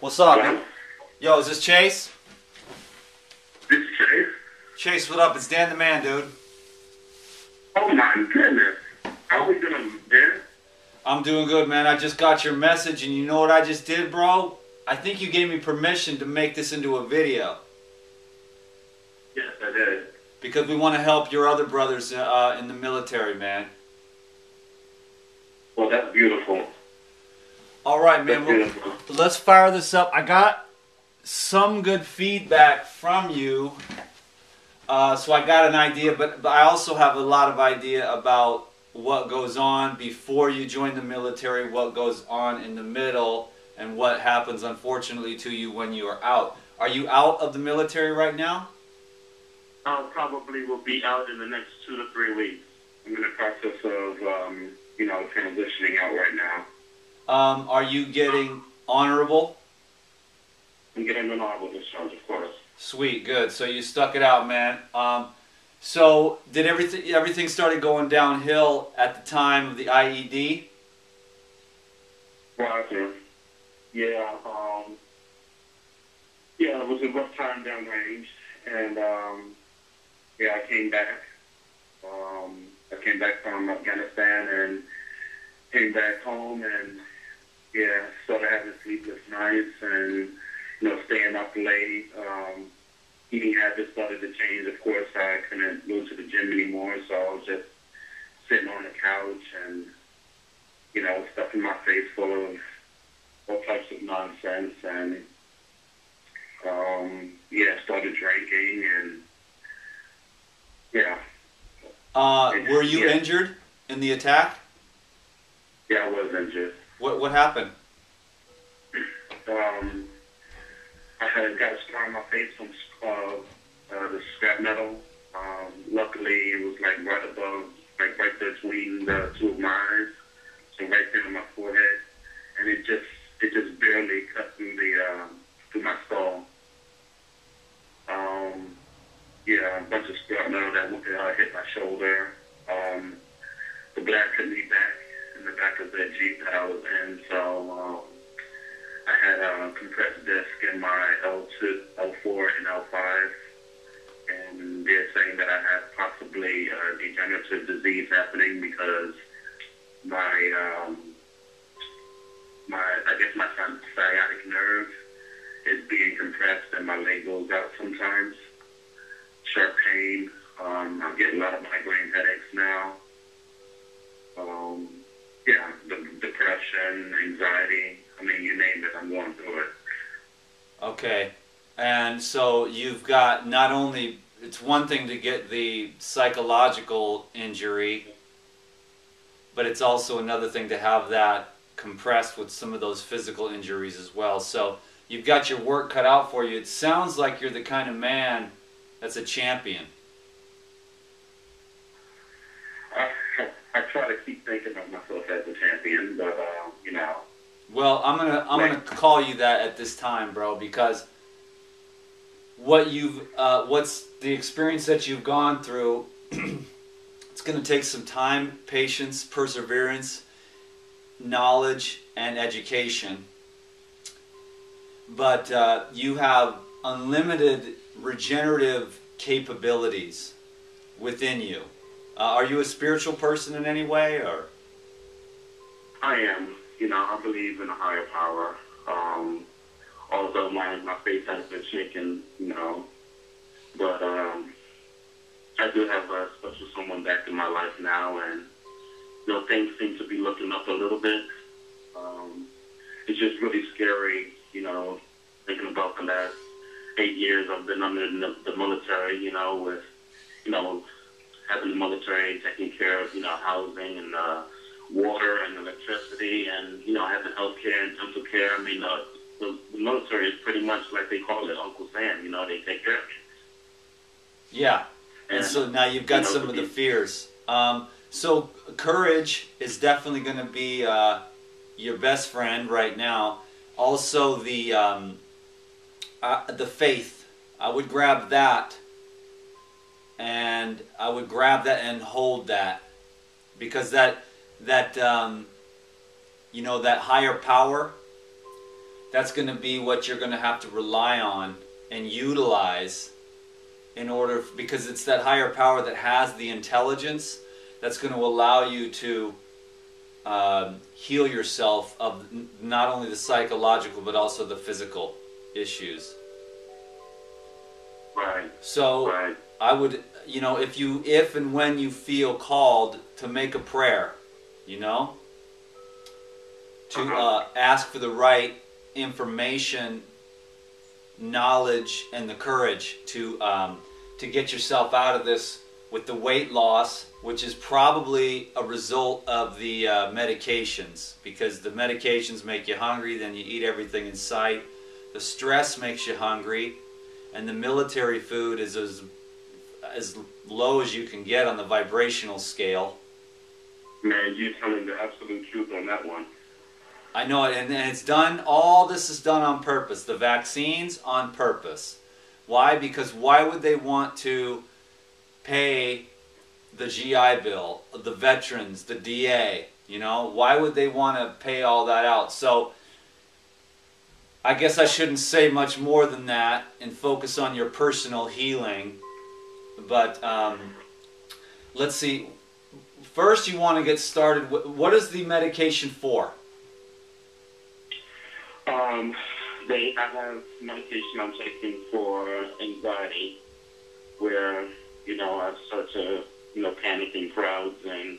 What's up? Hello? Yo, is this Chase? This is Chase. Chase, what up? It's Dan the Man, dude. Oh my goodness. How we doing, Dan? I'm doing good, man. I just got your message, and you know what I just did, bro? I think you gave me permission to make this into a video. Yes, I did. Because we want to help your other brothers in the military, man. Well, that's beautiful. All right, man. That's Well, beautiful. let's fire this up. I got some good feedback from you, so I got an idea, but I also have a lot of idea about what goes on before you join the military, what goes on in the middle, and what happens, unfortunately, to you when you are out. Are you out of the military right now? I probably will be out in the next 2 to 3 weeks. I'm in the process of, transitioning out right now. Are you getting honorable? I'm getting an honorable discharge, of course. Sweet, good. So you stuck it out, man. So did everything started going downhill at the time of the IED? Roger. Yeah, it was a rough time downrange, and I came back. I came back from Afghanistan and came back home, and started having sleepless nights and staying up late. Eating habits started to change. Of course, I couldn't go to the gym anymore, so I was just sitting on the couch and stuffing my face full of all types of nonsense, and started drinking, and Were you injured in the attack? Yeah, I was injured. What happened? I had got a scar on my face from the scrap metal. Luckily, it was right above, right between the two of my eyes, so right there on my forehead, and it just barely cut through through my skull. A bunch of scrap metal that hit my shoulder. The blast hit me back in the back of the Jeep that I was in, so I had a compressed disc in my L2, L4, and L5, and they're saying that I had possibly a degenerative disease happening because my sciatic nerve is being compressed and my leg goes out sometimes. Sharp pain. I'm getting a lot of migraine headaches now. Depression, anxiety. I mean, you name it, I'm going through it. Okay. And so you've got not only, it's one thing to get the psychological injury, but it's also another thing to have that compressed with some of those physical injuries as well. So you've got your work cut out for you. It sounds like you're the kind of man that's a champion. I try to keep thinking of myself as a champion, but Well, I'm gonna call you that at this time, bro, because what's the experience that you've gone through. It's gonna take some time, patience, perseverance, knowledge, and education. But you have unlimited regenerative capabilities within you. Are you a spiritual person in any way, or? I am. I believe in a higher power. Although my faith has been shaken, but I do have a special someone back in my life now, and things seem to be looking up a little bit. It's just really scary, thinking about the last 8 years I've been under the military, with having the military taking care of housing and water and electricity, and having health care and dental care. I mean, the military is pretty much like they call it Uncle Sam. They take care of you. Yeah, and so now you've got some of the fears. So courage is definitely going to be your best friend right now. Also the faith. I would grab that, and I would grab that and hold that, because that higher power that's going to be what you're going to have to rely on and utilize in order, because it's that higher power that has the intelligence that's going to allow you to heal yourself of not only the psychological but also the physical issues. Right. So Right. I would, if and when you feel called to make a prayer, to ask for the right information, knowledge, and the courage to get yourself out of this with the weight loss, which is probably a result of the medications, because the medications make you hungry, then you eat everything in sight. The stress makes you hungry, and the military food is as low as you can get on the vibrational scale. Man, you're telling the absolute truth on that one. I know it, and it's done, all this is done on purpose. The vaccines, on purpose. Why? Because why would they want to pay the GI Bill, the veterans, the DA, Why would they want to pay all that out? So I guess I shouldn't say much more than that and focus on your personal healing. But let's see. First, you want to get started. What is the medication for? I have medication I'm taking for anxiety, where, I start to, panic in crowds, and,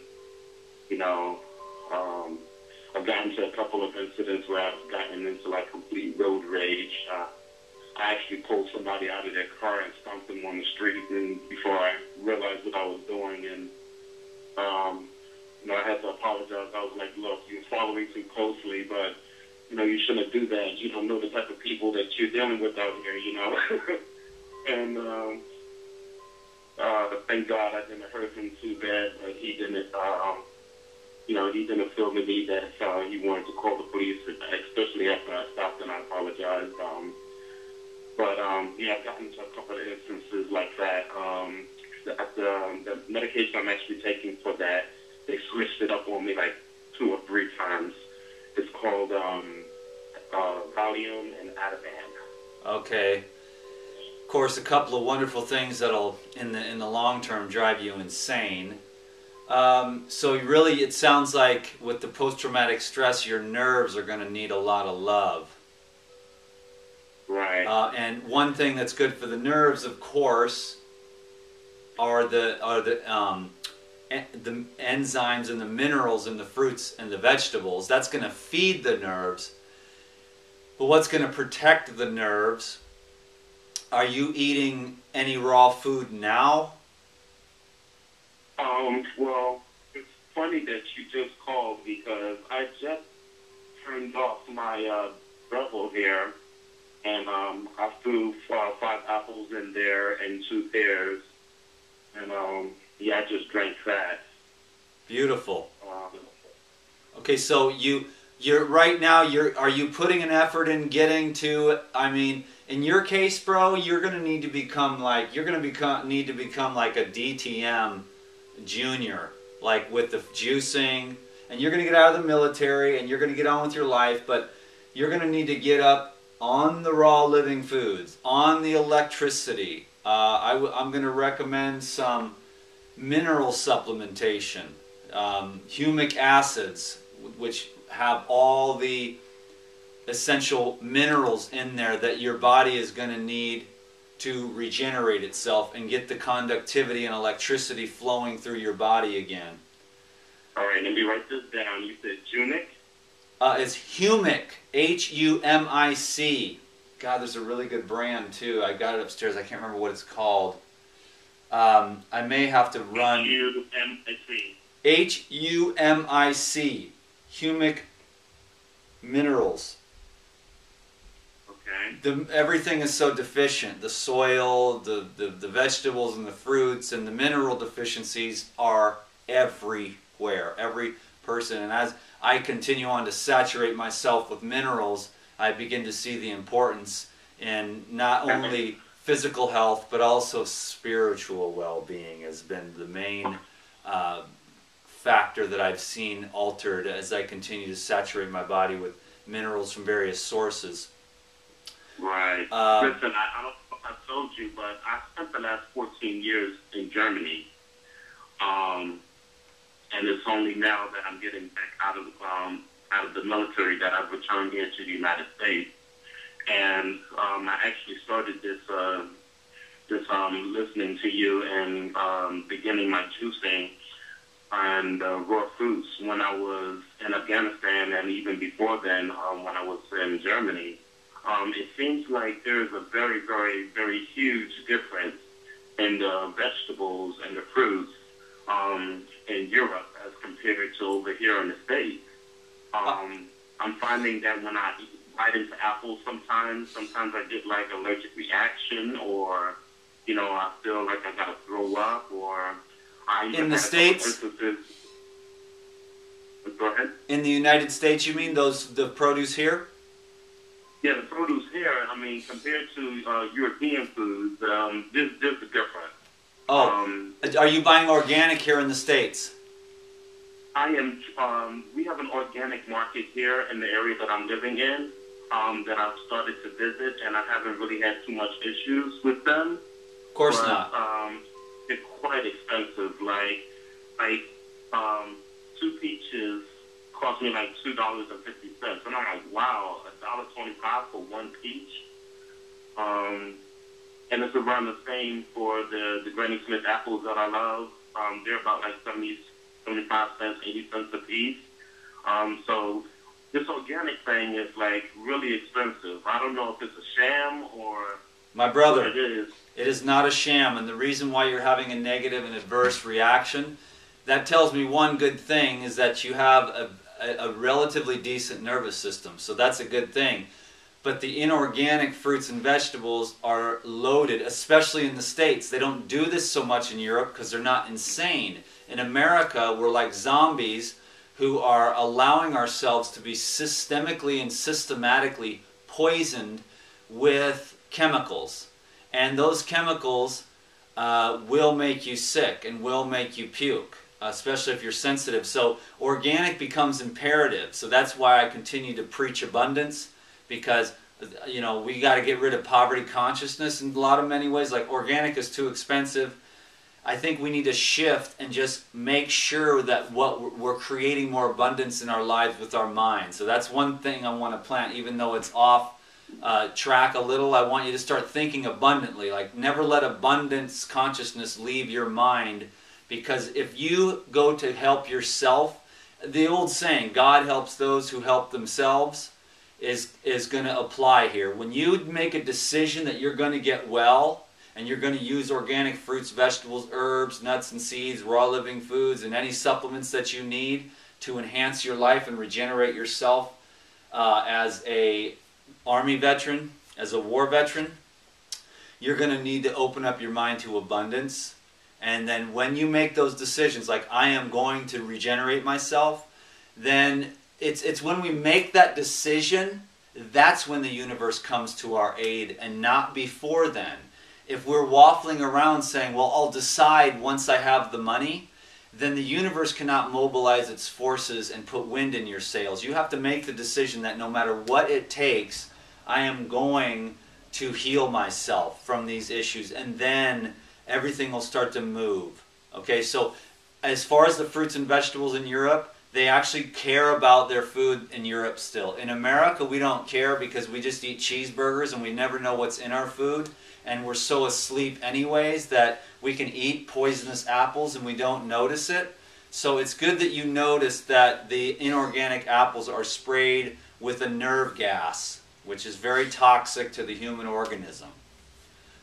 I've gotten to a couple of incidents where I've gotten into like complete road rage. I actually pulled somebody out of their car and stomped them on the street, and before I realized what I was doing, and I had to apologize. I was like, look, you're following too closely, but you shouldn't do that. You don't know the type of people that you're dealing with out here, And thank God I didn't hurt him too bad, but he didn't. He didn't feel the need that he wanted to call the police, especially after I stopped and I apologized. I've gotten to a couple of instances like that. The medication I'm actually taking for that, they switched it up on me like 2 or 3 times. It's called Valium and Ativan. Okay. Of course, a couple of wonderful things that'll, in the long term, drive you insane. So really, it sounds like with the post-traumatic stress, your nerves are going to need a lot of love. Right. And one thing that's good for the nerves, of course, are the enzymes and the minerals in the fruits and the vegetables. That's going to feed the nerves. But what's going to protect the nerves? Are you eating any raw food now? Well, it's funny that you just called, because I just turned off my Breville here, and I threw 5 apples in there and 2 pears, and I just drank that. Beautiful. Okay, so you're right now. Are you putting an effort in getting to? I mean, in your case, bro, you're gonna need to become like a DTM junior, like with the juicing, and you're going to get out of the military and you're going to get on with your life, but you're going to need to get up on the raw living foods, on the electricity. I'm going to recommend some mineral supplementation, humic acids, which have all the essential minerals in there that your body is going to need to regenerate itself and get the conductivity and electricity flowing through your body again. All right, let me write this down. You said Junic? It's Humic, Humic. God, there's a really good brand too. I got it upstairs. I can't remember what it's called. I may have to run... Humic. Humic. Humic minerals. Everything is so deficient. The soil, the vegetables and the fruits and the mineral deficiencies are everywhere. Every person. And as I continue on to saturate myself with minerals, I begin to see the importance in not only physical health but also spiritual well-being has been the main factor that I've seen altered as I continue to saturate my body with minerals from various sources. Right. Listen, I don't know if I told you, but I spent the last 14 years in Germany. And it's only now that I'm getting back out of the military that I've returned here to the United States. And I actually started this listening to you and beginning my juicing and raw fruits when I was in Afghanistan, and even before then when I was in Germany. It seems like there is a very, very, very huge difference in the vegetables and the fruits in Europe as compared to over here in the States. I'm finding that when I bite into apples sometimes I get like allergic reaction, or, you know, I feel like I gotta throw up, or I even In the States? Go ahead. In the United States, you mean the produce here? Yeah, the produce here, I mean, compared to European foods, there's a difference. Oh, are you buying organic here in the States? I am. We have an organic market here in the area that I'm living in that I've started to visit, and I haven't really had too much issues with them. Of course but, not. It's quite expensive. Like 2 peaches cost me like $2.50, and I'm like, wow, $1.25 for 1 peach. And it's around the same for the Granny Smith apples that I love. They're about like 75 cents, 80 cents a piece. So this organic thing is like really expensive. I don't know if it's a sham or My brother, what it is. It is not a sham, and the reason why you're having a negative and adverse reaction, that tells me one good thing is that you have a relatively decent nervous system, so that's a good thing. But the inorganic fruits and vegetables are loaded, especially in the States. They don't do this so much in Europe because they're not insane. In America, we're like zombies who are allowing ourselves to be systemically and systematically poisoned with chemicals. And those chemicals will make you sick and will make you puke, especially if you're sensitive. So organic becomes imperative. So that's why I continue to preach abundance, because you know we got to get rid of poverty consciousness in a lot of many ways. Like organic is too expensive. I think we need to shift and just make sure that we're creating more abundance in our lives with our mind. So that's one thing I want to plant, even though it's off track a little. I want you to start thinking abundantly. Like never let abundance consciousness leave your mind, because if you go to help yourself, the old saying, God helps those who help themselves, is going to apply here. When you make a decision that you're going to get well, and you're going to use organic fruits, vegetables, herbs, nuts and seeds, raw living foods, and any supplements that you need to enhance your life and regenerate yourself as a Army veteran, as a war veteran, you're going to need to open up your mind to abundance. And then when you make those decisions, like I am going to regenerate myself, then it's when we make that decision, that's when the universe comes to our aid, and not before then. If we're waffling around saying, well, I'll decide once I have the money, then the universe cannot mobilize its forces and put wind in your sails. You have to make the decision that no matter what it takes, I am going to heal myself from these issues, and then everything will start to move. Okay, so as far as the fruits and vegetables in Europe, they actually care about their food in Europe still. In America, we don't care because we just eat cheeseburgers and we never know what's in our food. And we're so asleep anyways that we can eat poisonous apples and we don't notice it. So it's good that you notice that the inorganic apples are sprayed with a nerve gas, which is very toxic to the human organism.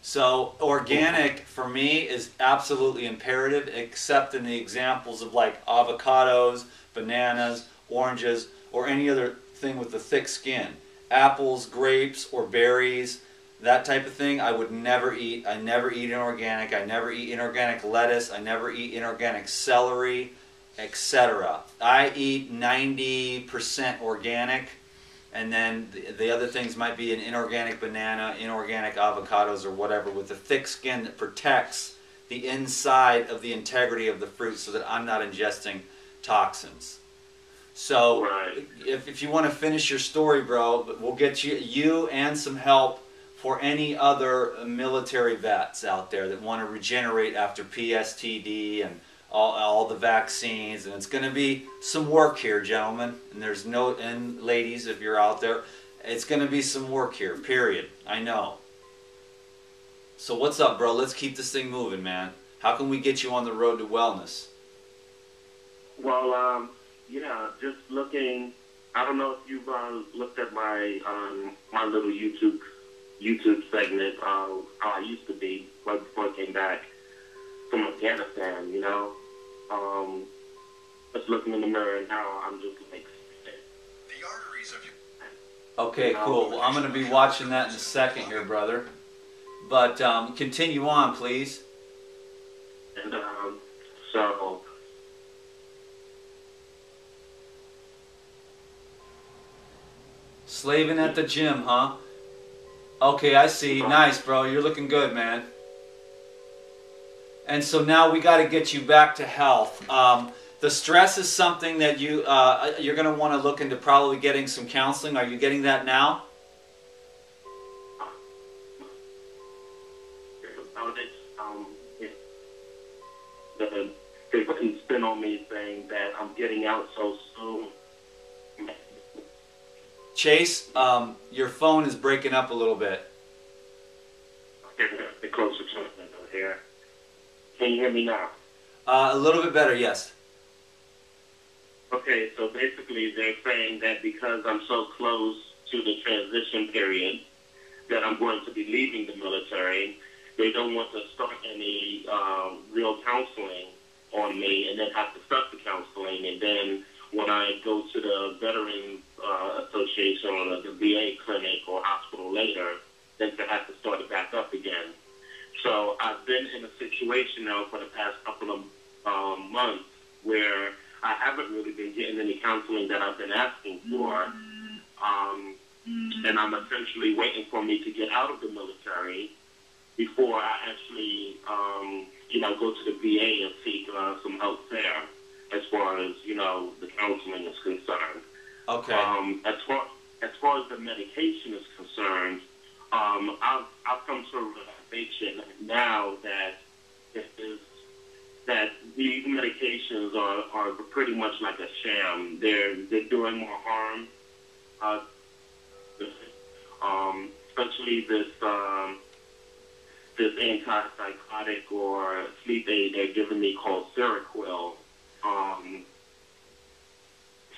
So organic for me is absolutely imperative, except in the examples of like avocados, bananas, oranges, or any other thing with a thick skin. Apples, grapes, or berries, that type of thing, I would never eat. I never eat inorganic. I never eat inorganic lettuce. I never eat inorganic celery, etc. I eat 90% organic, and then the other things might be an inorganic banana, inorganic avocados, or whatever, with a thick skin that protects the inside of the integrity of the fruit so that I'm not ingesting toxins. So Right. if you want to finish your story, bro, we'll get you and some help for any other military vets out there that want to regenerate after PSTD and all the vaccines. And it's going to be some work here, gentlemen. And there's no, and ladies, if you're out there, it's going to be some work here, period. I know. So what's up, bro? Let's keep this thing moving, man. How can we get you on the road to wellness? Well, yeah, just looking. I don't know if you've looked at my my little YouTube segment. How I used to be right before I came back from Afghanistan. You know, just looking in the mirror now, I'm just like the arteries of you. Okay, cool. Well, I'm going to be watching that in a second here, brother. But continue on, please. And so. Slaving at the gym, huh? Okay, I see. Nice, bro. You're looking good, man. And so now we got to get you back to health. The stress is something that you're going to want to look into probably getting some counseling. Are you getting that now? They putting spin on me saying that I'm getting out so soon. Chase, your phone is breaking up a little bit. The closer to something here. Can you hear me now? A little bit better, yes. Okay, so basically they're saying that because I'm so close to the transition period that I'm going to be leaving the military, they don't want to start any real counseling on me and then have to start the counseling. And then when I go to the Veterans Association or the VA clinic or hospital later, then to have to start it back up again. So I've been in a situation now for the past couple of months where I haven't really been getting any counseling that I've been asking for. And I'm essentially waiting for me to get out of the military before I actually, go to the VA and seek some help there as far as, the counseling is concerned. Okay. As far as the medication is concerned, I've come to a realization now that that these medications are pretty much like a sham. They're doing more harm. Especially this antipsychotic or sleep aid they're giving me called Seroquel.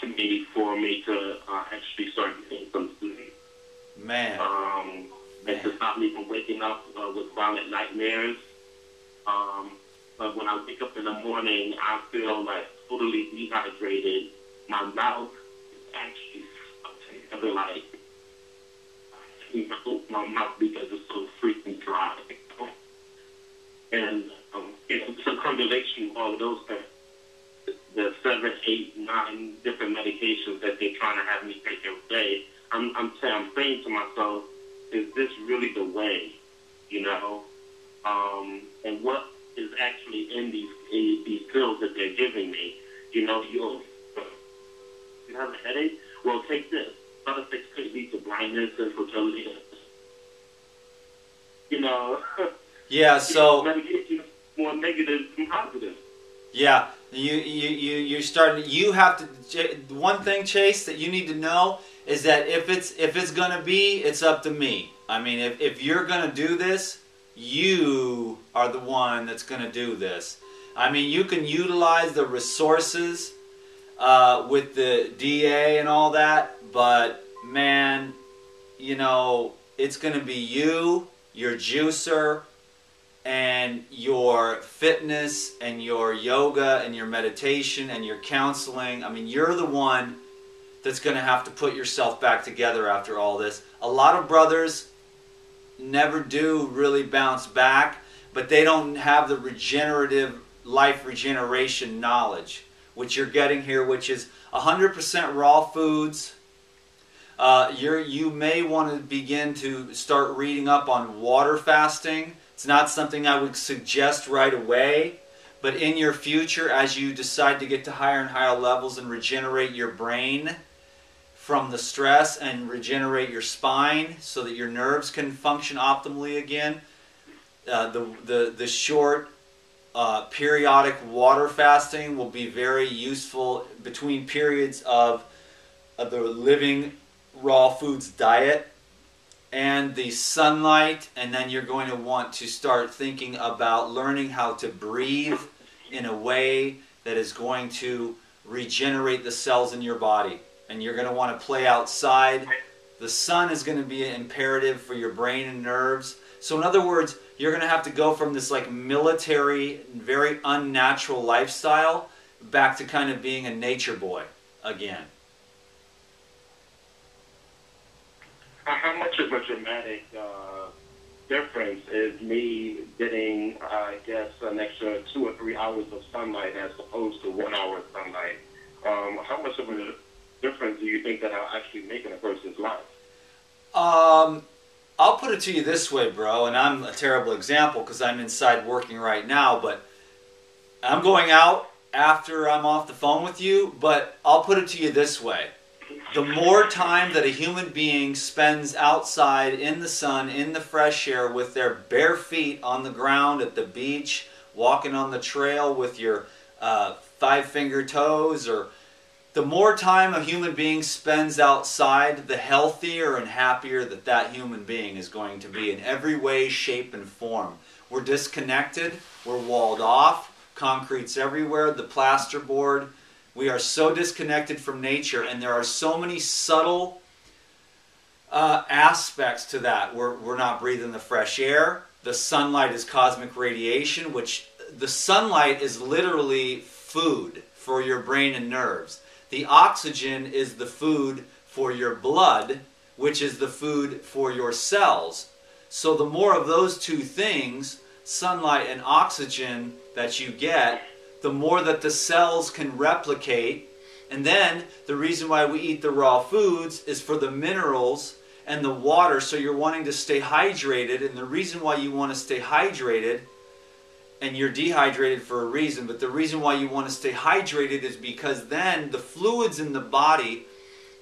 To me, for me to actually start getting some sleep. Man. And to stop me from waking up with violent nightmares. But when I wake up in the morning, I feel like totally dehydrated. My mouth is actually together like I can't open my mouth because it's so freaking dry. And it's a combination of all of those things. The 7, 8, 9 different medications that they're trying to have me take every day. I'm saying to myself, is this really the way? And what is actually in these pills that they're giving me? You have a headache? Well, take this. Other things could lead to blindness and fertility. Yeah. So. Medication more negative than positive. Yeah. You're starting. You have to. One thing, Chase, that you need to know is that if it's gonna be, it's up to me. I mean, if you're gonna do this, you are the one that's gonna do this. I mean, you can utilize the resources with the DA and all that, but man, it's gonna be you, your juicer, and your fitness and your yoga and your meditation and your counseling. I mean, you're the one that's going to have to put yourself back together after all this. A lot of brothers never do really bounce back, but they don't have the regenerative life regeneration knowledge, which you're getting here, which is 100% raw foods. You may want to begin to start reading up on water fasting. It's not something I would suggest right away, But in your future, as you decide to get to higher and higher levels and regenerate your brain from the stress and regenerate your spine so that your nerves can function optimally again, the short periodic water fasting will be very useful between periods of the living raw foods diet and the sunlight, and then you're going to want to start thinking about learning how to breathe in a way that is going to regenerate the cells in your body. And you're going to want to play outside. The sun is going to be imperative for your brain and nerves. So in other words, you're going to have to go from this like military, very unnatural lifestyle back to kind of being a nature boy again. How much of a dramatic difference is me getting, I guess, an extra 2 or 3 hours of sunlight as opposed to 1 hour of sunlight? How much of a difference do you think that I'll actually make in a person's life? I'll put it to you this way, bro, and I'm a terrible example because I'm inside working right now, but I'm going out after I'm off the phone with you, but I'll put it to you this way. The more time that a human being spends outside in the sun, in the fresh air, with their bare feet on the ground at the beach, walking on the trail with your 5-finger toes, or the more time a human being spends outside, the healthier and happier that that human being is going to be in every way, shape, and form. We're disconnected, we're walled off, concrete's everywhere, the plasterboard. We are so disconnected from nature, and there are so many subtle aspects to that. We're not breathing the fresh air. The sunlight is cosmic radiation, which the sunlight is literally food for your brain and nerves. The oxygen is the food for your blood, which is the food for your cells. So the more of those two things, sunlight and oxygen, that you get, the more that the cells can replicate. And then the reason why we eat the raw foods is for the minerals and the water, so you're wanting to stay hydrated. And the reason why you want to stay hydrated, and you're dehydrated for a reason, but the reason why you want to stay hydrated is because then the fluids in the body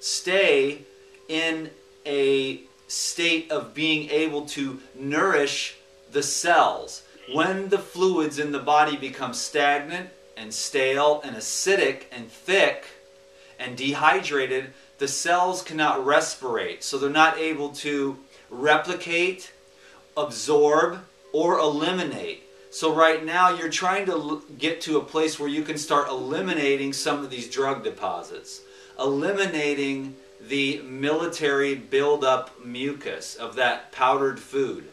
stay in a state of being able to nourish the cells. When the fluids in the body become stagnant and stale and acidic and thick and dehydrated, the cells cannot respirate. So they're not able to replicate, absorb, or eliminate. So right now you're trying to get to a place where you can start eliminating some of these drug deposits, eliminating the military buildup mucus of that powdered food.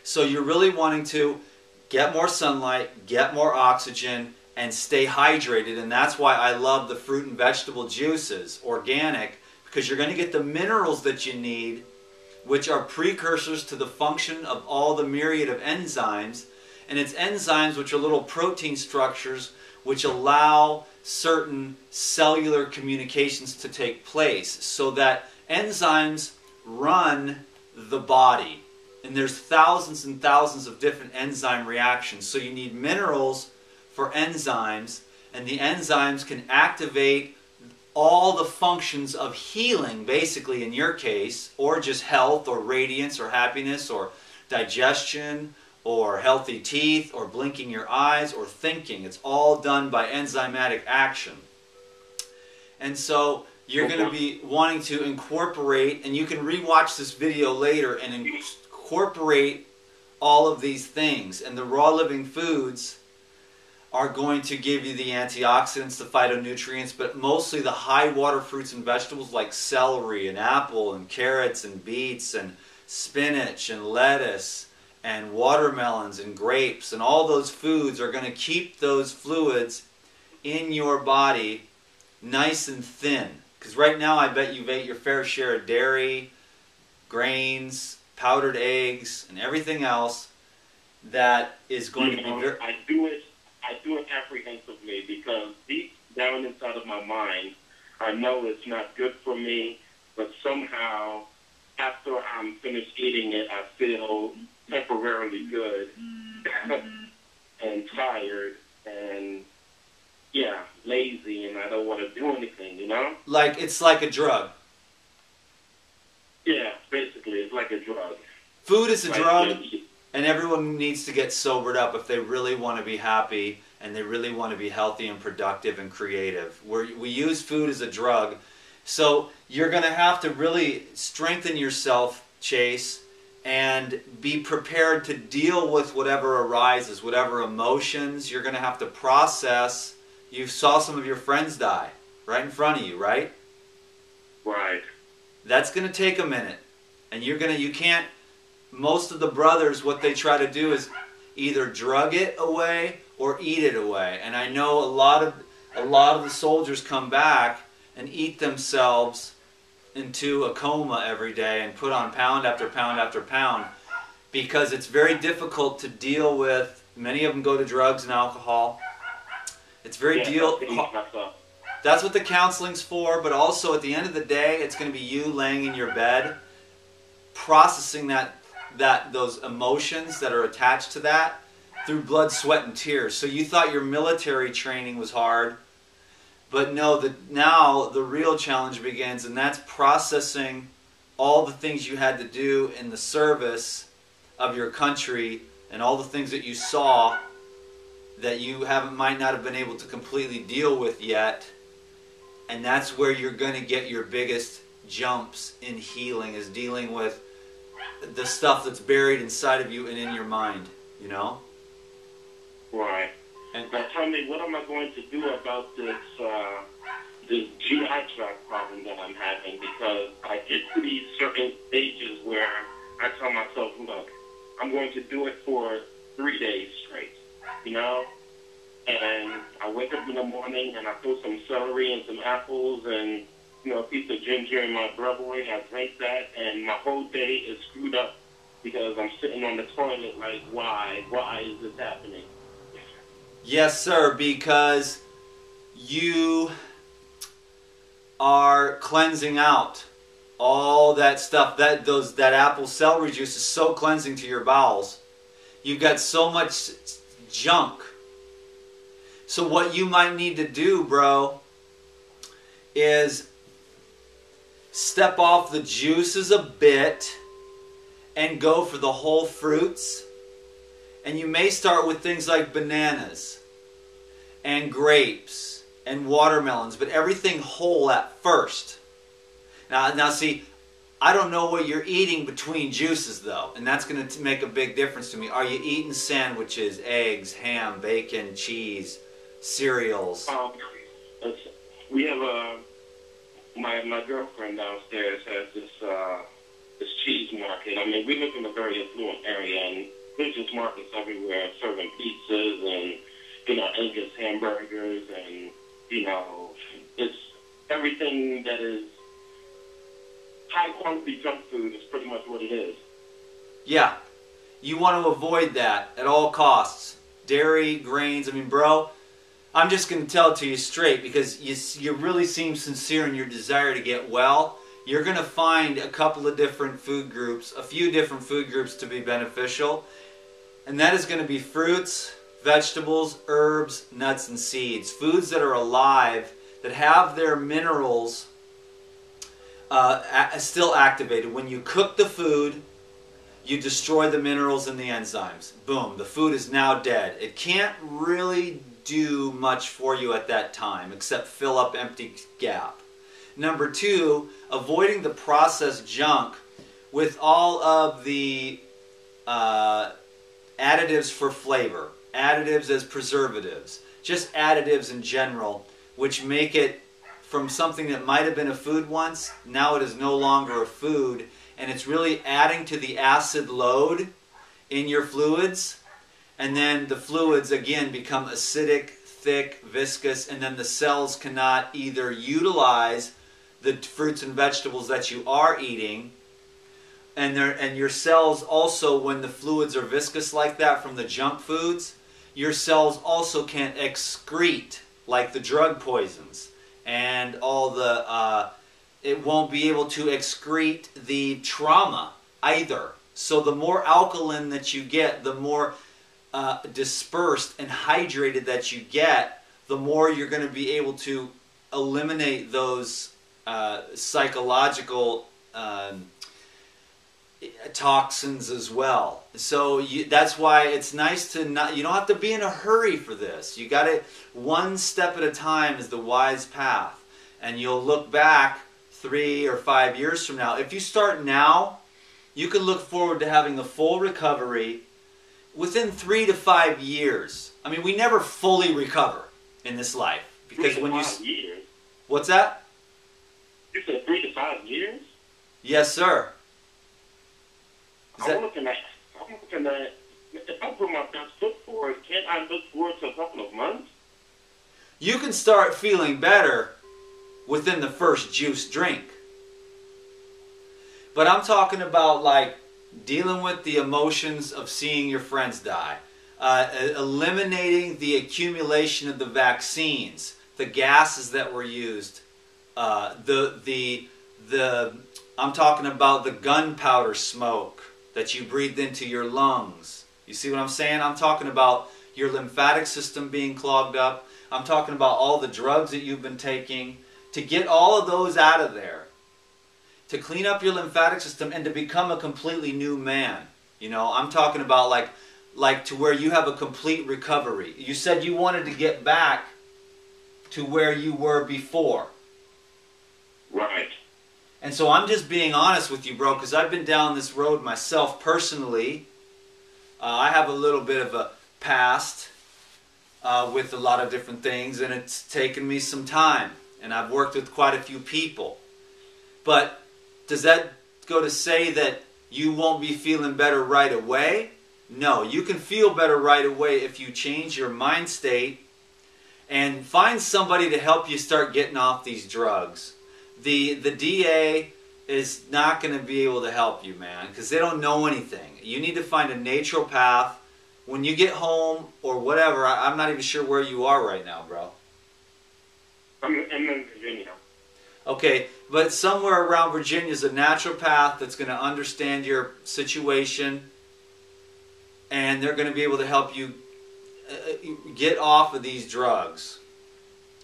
So you're really wanting to get more sunlight, get more oxygen, and stay hydrated. And that's why I love the fruit and vegetable juices, organic, because you're going to get the minerals that you need, which are precursors to the function of all the myriad of enzymes. And it's enzymes which are little protein structures which allow certain cellular communications to take place, so that enzymes run the body. And there's thousands and thousands of different enzyme reactions. So you need minerals for enzymes, and the enzymes can activate all the functions of healing, basically in your case, or just health or radiance or happiness or digestion or healthy teeth or blinking your eyes or thinking. It's all done by enzymatic action. And so you're going to be wanting to incorporate, and you can rewatch this video later and incorporate all of these things. And the raw living foods are going to give you the antioxidants, the phytonutrients, but mostly the high water fruits and vegetables like celery and apple and carrots and beets and spinach and lettuce and watermelons and grapes. And all those foods are going to keep those fluids in your body nice and thin. Because right now I bet you've ate your fair share of dairy, grains, powdered eggs, and everything else that is going to be very... I do it apprehensively, because deep down inside of my mind, I know it's not good for me, but somehow after I'm finished eating it, I feel temporarily good. and tired and, yeah, lazy, and I don't want to do anything, you know? Like, it's like a drug. Yeah, basically, it's like a drug. Food is a Like, drug, and everyone needs to get sobered up if they really want to be happy and they really want to be healthy and productive and creative. We use food as a drug. So you're going to have to really strengthen yourself, Chase, and be prepared to deal with whatever arises, whatever emotions you're going to have to process. You saw some of your friends die right in front of you, right? Right. That's going to take a minute. And you can't, most of the brothers, what they try to do is either drug it away or eat it away. And I know a lot of the soldiers come back and eat themselves into a coma every day and put on pound after pound after pound, because it's very difficult to deal with. Many of them go to drugs and alcohol. It's very That's what the counseling's for, but also at the end of the day, it's going to be you laying in your bed, processing those emotions that are attached to that through blood, sweat, and tears. So you thought your military training was hard, but no, now the real challenge begins, and that's processing all the things you had to do in the service of your country and all the things that you saw that you might not have been able to completely deal with yet. And that's where you're going to get your biggest jumps in healing, is dealing with the stuff that's buried inside of you and in your mind, you know? Right. And now tell me, what am I going to do about this GI tract problem that I'm having? Because I get to these certain stages where I tell myself, look, I'm going to do it for 3 days straight, you know? And I wake up in the morning and I throw some celery and some apples and, you know, a piece of ginger in my Brevaway. I drink that, and my whole day is screwed up because I'm sitting on the toilet like, why? Why is this happening? Yes, sir, because you are cleansing out all that stuff. That apple celery juice is so cleansing to your bowels. You've got so much junk. So what you might need to do, bro, is step off the juices a bit and go for the whole fruits. And you may start with things like bananas and grapes and watermelons, but everything whole at first. Now see, I don't know what you're eating between juices though, and that's going to make a big difference to me. Are you eating sandwiches, eggs, ham, bacon, cheese, cereals? We have my girlfriend downstairs has this cheese market. I mean, we live in a very affluent area, and there's just markets everywhere serving pizzas and, you know, Angus hamburgers, and, you know, it's everything that is high quality junk food is pretty much what it is. Yeah, you want to avoid that at all costs. Dairy, grains. I mean, bro, I'm just going to tell it to you straight, because you really seem sincere in your desire to get well. You're going to find a couple of different food groups, a few different food groups to be beneficial. And that is going to be fruits, vegetables, herbs, nuts, and seeds. Foods that are alive, that have their minerals still activated. When you cook the food, you destroy the minerals and the enzymes. Boom, the food is now dead. It can't really do much for you at that time except fill up empty gap. Number two, avoiding the processed junk with all of the additives for flavor, additives as preservatives, just additives in general, which make it from something that might have been a food once, now it is no longer a food, and it's really adding to the acid load in your fluids. And then the fluids again become acidic, thick, viscous, and then the cells cannot either utilize the fruits and vegetables that you are eating, and your cells also, when the fluids are viscous like that from the junk foods, your cells also can't excrete like the drug poisons, and all the it won't be able to excrete the trauma either. So the more alkaline that you get, the more dispersed and hydrated that you get, the more you're going to be able to eliminate those psychological toxins as well. So that's why it's nice to not, you don't have to be in a hurry for this. You got it one step at a time is the wise path. And you'll look back 3 or 5 years from now. If you start now, you can look forward to having a full recovery within 3 to 5 years. I mean, we never fully recover in this life. Because when you... years? What's that? You said 3 to 5 years? Yes, sir. I'm looking at, if I put my best foot forward, can't I look forward to a couple of months? You can start feeling better within the first juice drink. But I'm talking about like dealing with the emotions of seeing your friends die, eliminating the accumulation of the vaccines, the gases that were used, I'm talking about the gunpowder smoke that you breathed into your lungs. You see what I'm saying? I'm talking about your lymphatic system being clogged up. I'm talking about all the drugs that you've been taking. To get all of those out of there. To clean up your lymphatic system and to become a completely new man. You know, I'm talking about like to where you have a complete recovery. You said you wanted to get back to where you were before. Right. And so I'm just being honest with you, bro, because I've been down this road myself personally. I have a little bit of a past with a lot of different things, and it's taken me some time. And I've worked with quite a few people. But does that go to say that you won't be feeling better right away? No, you can feel better right away if you change your mind state and find somebody to help you start getting off these drugs. The DA is not going to be able to help you, man, because they don't know anything. You need to find a naturopath. When you get home or whatever, I'm not even sure where you are right now, bro. I'm in Virginia. Okay, but somewhere around Virginia is a naturopath that's going to understand your situation, and they're going to be able to help you get off of these drugs.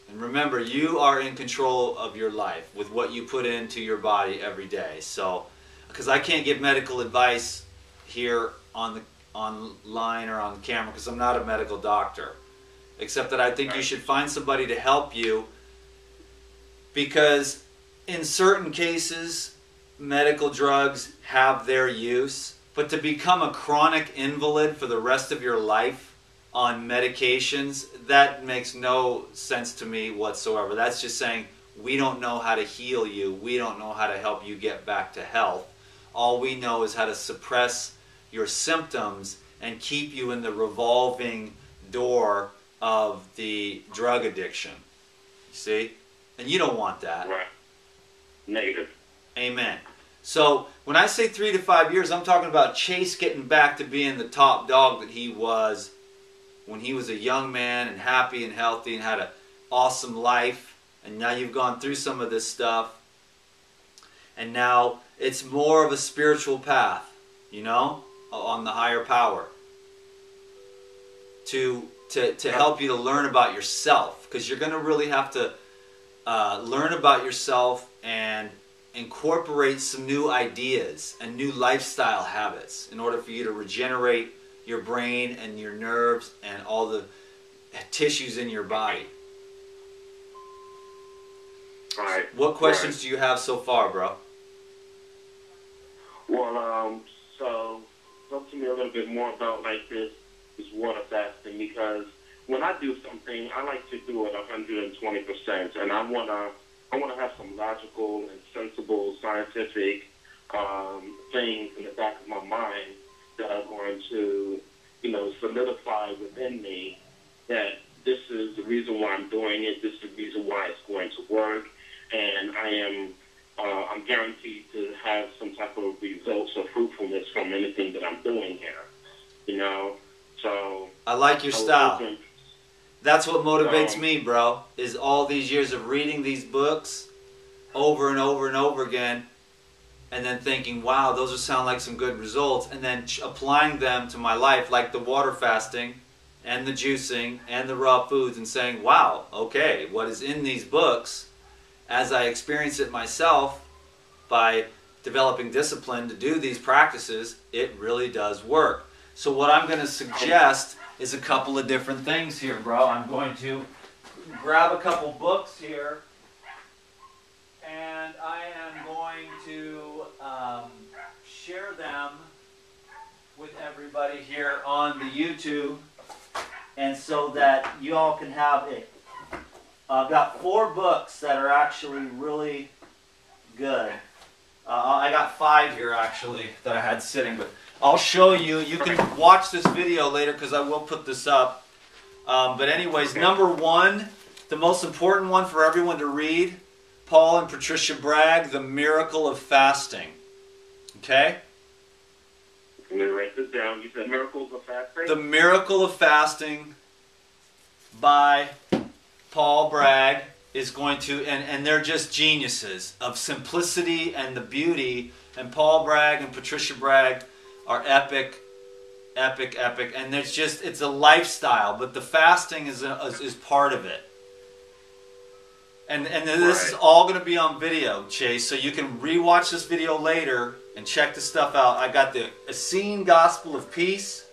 And remember, you are in control of your life with what you put into your body every day. So, because I can't give medical advice here online or on camera because I'm not a medical doctor, except that I think you should find somebody to help you, because in certain cases, medical drugs have their use, but to become a chronic invalid for the rest of your life on medications, that makes no sense to me whatsoever. That's just saying, we don't know how to heal you. We don't know how to help you get back to health. All we know is how to suppress your symptoms and keep you in the revolving door of the drug addiction. You see? And you don't want that. Right. Negative. Amen. So when I say 3 to 5 years, I'm talking about Chase getting back to being the top dog that he was when he was a young man and happy and healthy and had an awesome life. And now you've gone through some of this stuff. And now it's more of a spiritual path, you know, on the higher power. To help you to learn about yourself. Because you're going to really have to learn about yourself and incorporate some new ideas and new lifestyle habits in order for you to regenerate your brain and your nerves and all the tissues in your body. Right. What questions do you have so far, bro? Well, so talk to me a little bit more about like this water fasting, because when I do something, I like to do it 120%, and I wanna have some logical and sensible, scientific things in the back of my mind that are going to, you know, solidify within me that this is the reason why I'm doing it. This is the reason why it's going to work, and I'm guaranteed to have some type of results or fruitfulness from anything that I'm doing here. You know, so I like your style. That's what motivates me, bro, is all these years of reading these books over and over and over again and then thinking, wow, those are sound like some good results, and then applying them to my life, like the water fasting and the juicing and the raw foods, and saying, wow, okay, what is in these books, as I experience it myself by developing discipline to do these practices, it really does work. So what I'm going to suggest is a couple of different things here, bro. I'm going to grab a couple books here, and I am going to share them with everybody here on the YouTube, and so that you all can have it. I've got 4 books that are actually really good. I got 5 here actually that I had sitting, but I'll show you. You can watch this video later because I will put this up. But anyways, number 1, the most important one for everyone to read, Paul and Patricia Bragg, The Miracle of Fasting. Okay? I'm going to write this down. You said Miracles of Fasting? The Miracle of Fasting by Paul Bragg is going to, and they're just geniuses of simplicity and the beauty. And Paul Bragg and Patricia Bragg are epic, epic, epic. And there's just, it's a lifestyle, but the fasting is part of it. And this is all going to be on video, Chase, so you can rewatch this video later and check this stuff out. I got the Essene Gospel of Peace,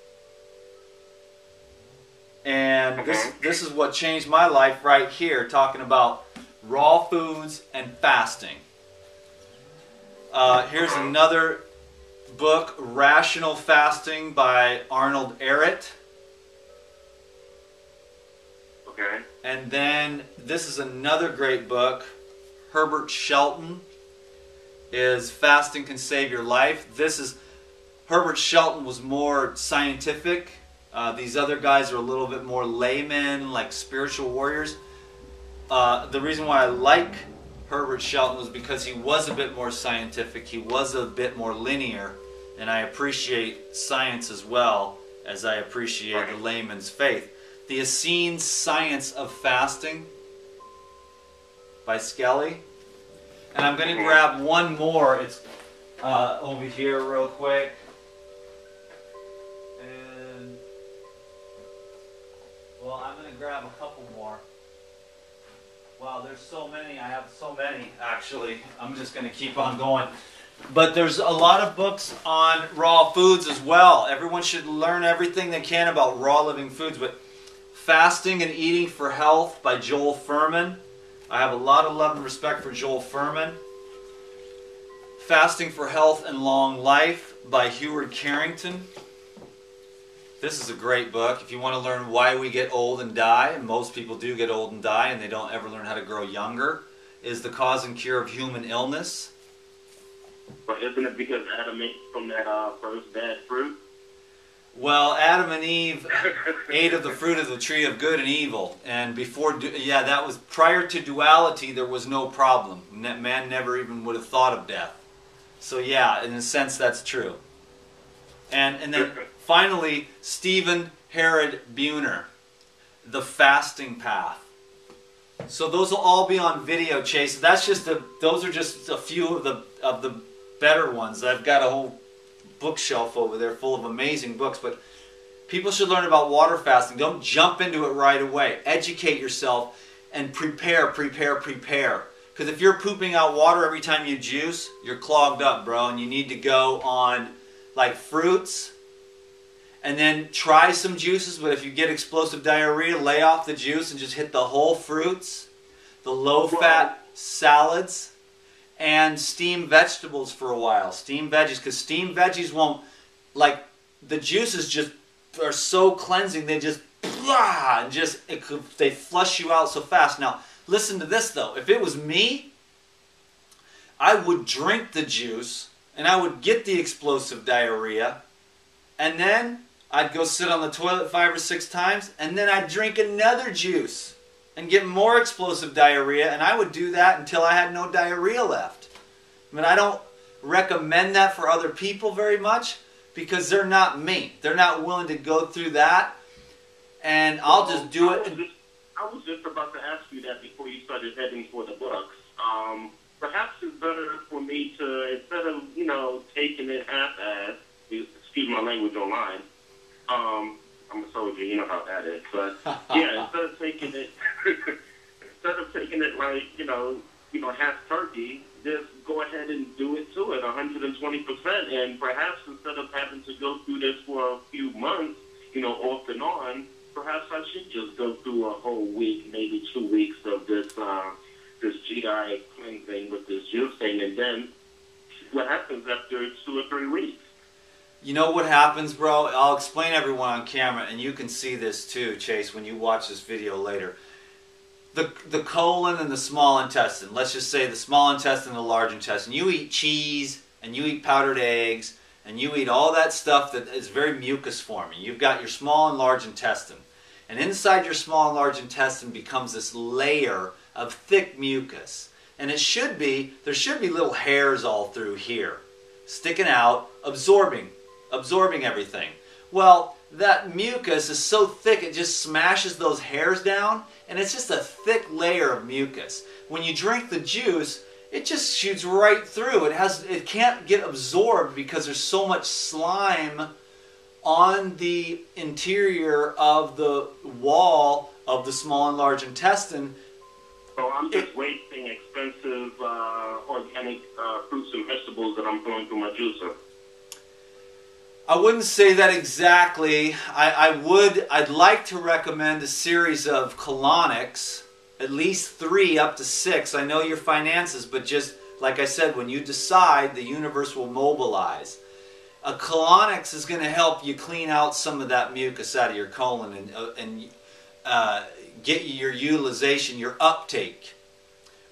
and this is what changed my life right here, talking about raw foods and fasting. Here's another book, Rational Fasting by Arnold Ehret. Okay. And then this is another great book. Herbert Shelton is Fasting Can Save Your Life. Herbert Shelton was more scientific. These other guys are a little bit more laymen, like spiritual warriors. The reason why I like Herbert Shelton was because he was a bit more scientific. He was a bit more linear. And I appreciate science as well as I appreciate the layman's faith. The Essene Science of Fasting by Skelly. And I'm going to grab one more. It's over here real quick. And, well, I'm going to grab a couple more. Wow, there's so many. I have so many, actually. I'm just going to keep on going. But there's a lot of books on raw foods as well. Everyone should learn everything they can about raw living foods. But Fasting and Eating for Health by Joel Fuhrman. I have a lot of love and respect for Joel Fuhrman. Fasting for Health and Long Life by Heward Carrington. This is a great book. If you want to learn why we get old and die, and most people do get old and die and they don't ever learn how to grow younger, is The Cause and Cure of Human Illness. But isn't it because Adam ate from that first bad fruit? Well, Adam and Eve ate of the fruit of the tree of good and evil, and that was prior to duality. There was no problem. Man never even would have thought of death. So yeah, in a sense, that's true. And then finally, Stephen Herod Buhner, The Fasting Path. So those will all be on video, Chase. Those are just a few of the better ones. I've got a whole bookshelf over there full of amazing books, but people should learn about water fasting. Don't jump into it right away. Educate yourself and prepare. Because if you're pooping out water every time you juice, you're clogged up, bro, and you need to go on like fruits and then try some juices. But if you get explosive diarrhea, lay off the juice and just hit the whole fruits, the low-fat salads, and steamed vegetables for a while. Steamed veggies, because steamed veggies won't, like, the juices just are so cleansing, they just, they flush you out so fast. Now, listen to this though. If it was me, I would drink the juice, and I would get the explosive diarrhea, and then I'd go sit on the toilet 5 or 6 times, and then I'd drink another juice and get more explosive diarrhea, and I would do that until I had no diarrhea left. I mean, I don't recommend that for other people very much because they're not me. They're not willing to go through that, and I'll just do it. I was just about to ask you that before you started heading for the books. perhaps it's better for me to, instead of, taking it half-assed, excuse my language online, I'm a soldier, you know how that is. But yeah, instead of taking it like, half turkey, just go ahead and do it to it 120%. And perhaps instead of having to go through this for a few months, off and on, perhaps I should just go through a whole week, maybe 2 weeks of this GI cleansing with this juice thing, and then see what happens after 2 or 3 weeks. You know what happens, bro? I'll explain everyone on camera, and you can see this too, Chase, when you watch this video later. The colon and the small intestine, let's just say the small intestine and the large intestine. You eat cheese, and you eat powdered eggs, and you eat all that stuff that is very mucus forming. You've got your small and large intestine. And inside your small and large intestine becomes this layer of thick mucus. And there should be little hairs all through here, sticking out, absorbing everything. Well, that mucus is so thick it just smashes those hairs down, and it's just a thick layer of mucus. When you drink the juice, it just shoots right through. It can't get absorbed because there's so much slime on the interior of the wall of the small and large intestine. So I'm just wasting expensive organic fruits and vegetables that I'm throwing through my juicer. I wouldn't say that exactly. I'd like to recommend a series of colonics, at least 3 up to 6. I know your finances, but just like I said, when you decide, the universe will mobilize. A colonics is going to help you clean out some of that mucus out of your colon and get your utilization, your uptake.